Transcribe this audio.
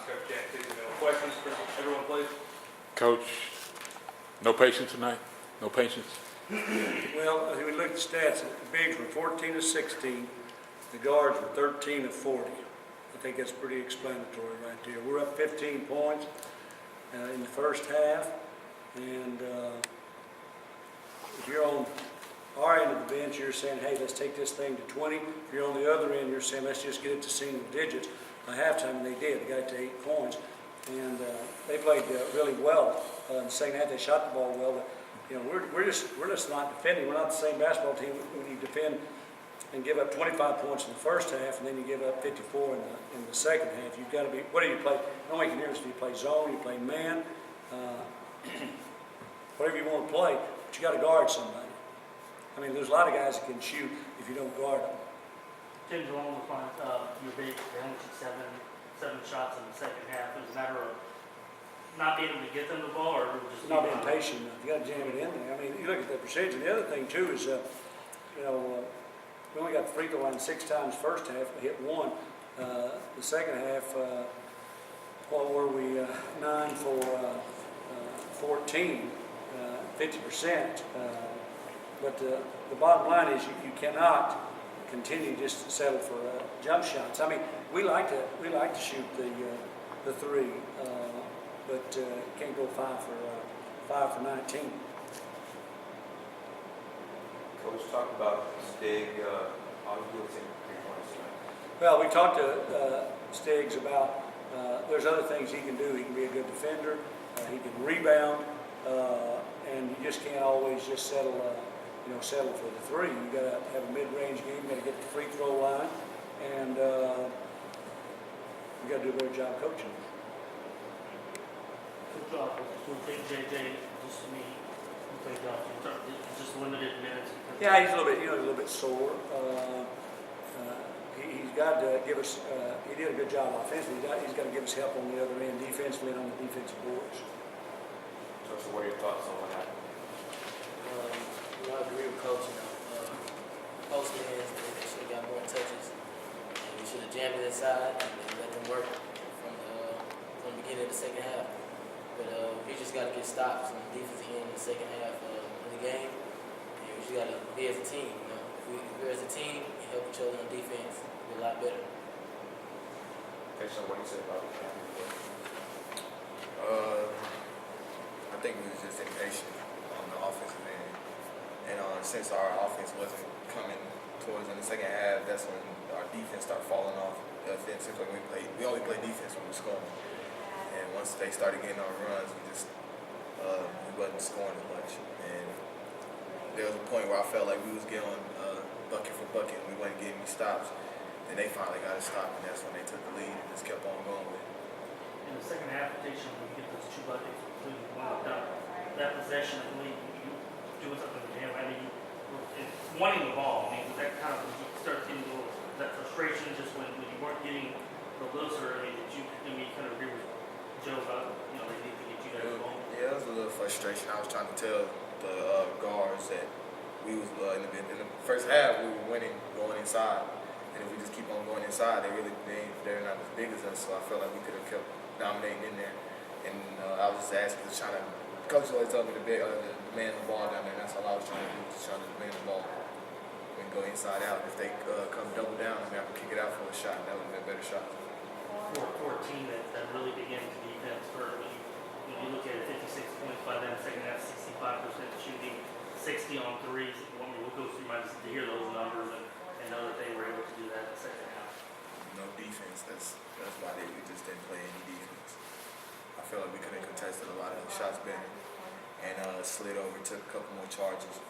Coach Jack Dickey. Questions for everyone, please? Coach, no patience tonight? No patience? Well, if we look at the stats, the bigs were 14 of 16, the guards were 13 of 40. I think that's pretty explanatory right there. We're up 15 points in the first half, and if you're on our end of the bench, you're saying, hey, let's take this thing to 20. If you're on the other end, you're saying, let's just get it to single digits. By halftime, they did. They got it to 8 points, and they played really well. In the second half, they shot the ball well, but you know, we're just not defending. We're not the same basketball team when you defend and give up 25 points in the first half, and then you give up 54 in the second half. You've got to be. What do you play? Don't make a difference if you play zone, you play man, whatever you want to play. But you got to guard somebody. I mean, there's a lot of guys that can shoot if you don't guard them. Tim, along the lines, your big, they only took seven shots in the second half. It was a matter of not being able to get them the ball, or just Not being patient enough. You got to jam it in there. I mean, you look at the percentage. And the other thing too is, you know, we only got the free throw line 6 times first half. We hit 1. The second half, what were we? 9 for 14, 50%. But the bottom line is you cannot continue just to settle for jump shots. I mean, we like to shoot the three, but can't go 5 for 19. Coach, talk about Stig, how he was in 3 points tonight. Well, we talked to Stiggs about there's other things he can do. He can be a good defender. He can rebound, and you just can't always just settle for the three. You got to have a mid-range game. You got to get to the free throw line, and you got to do a better job coaching. Good job. We'll take JJ, just to me, just limited minutes. Yeah, he's a little bit sore. He's got to give us. He did a good job offensively. He's got to give us help on the other end, defensively and on the defensive boards. So what are your thoughts on what happened? I agree with Coach. Post ends, they should have got more touches. And we should have jammed it inside and let them work from the beginning of the second half. But we just got to get stops on the defensive end in the second half of the game. And we just got to be as a team. You know, if we're as a team and help each other on defense, we're a lot better. Tashawn, what do you say about the game? I think we was just impatient on the offensive end. And since our offense wasn't coming towards in the second half, that's when our defense started falling off. Offensively, we only play defense when we're scoring. And once they started getting on runs, we wasn't scoring as much. And there was a point where I felt like we was getting bucket for bucket, and we wasn't getting any stops. Then they finally got a stop, and that's when they took the lead and just kept on going with it. In the second half, Tashawn, when you get those 2 buckets, including one done, that possession, I believe, you doing something with him. I mean, wanting the ball. I mean, was that kind of, you start getting a little, that frustration just when you weren't getting the looks, or I mean, did you kind of agree with Joe about, you know, they need to get you guys going? Yeah, it was a little frustration. I was trying to tell the guards that we was in the first half we were winning going inside, and if we just keep on going inside, they're not as big as us. So I felt like we could have kept dominating in there, and I was just trying to. Coach always told me to demand the ball down there, and that's all I was trying to do, just trying to demand the ball and go inside out. If they come double down, I'm going to kick it out for a shot. That would have been a better shot. For a team that really began to defense for, when you look at it, 56 points by then, second half, 65% shooting, 60 on threes. I mean, we'll go through my to hear those numbers and know that they were able to do that in the second half. No defense. That's why we just didn't play any defense. I feel like we could have contested a lot of shots better and slid over, took a couple more charges.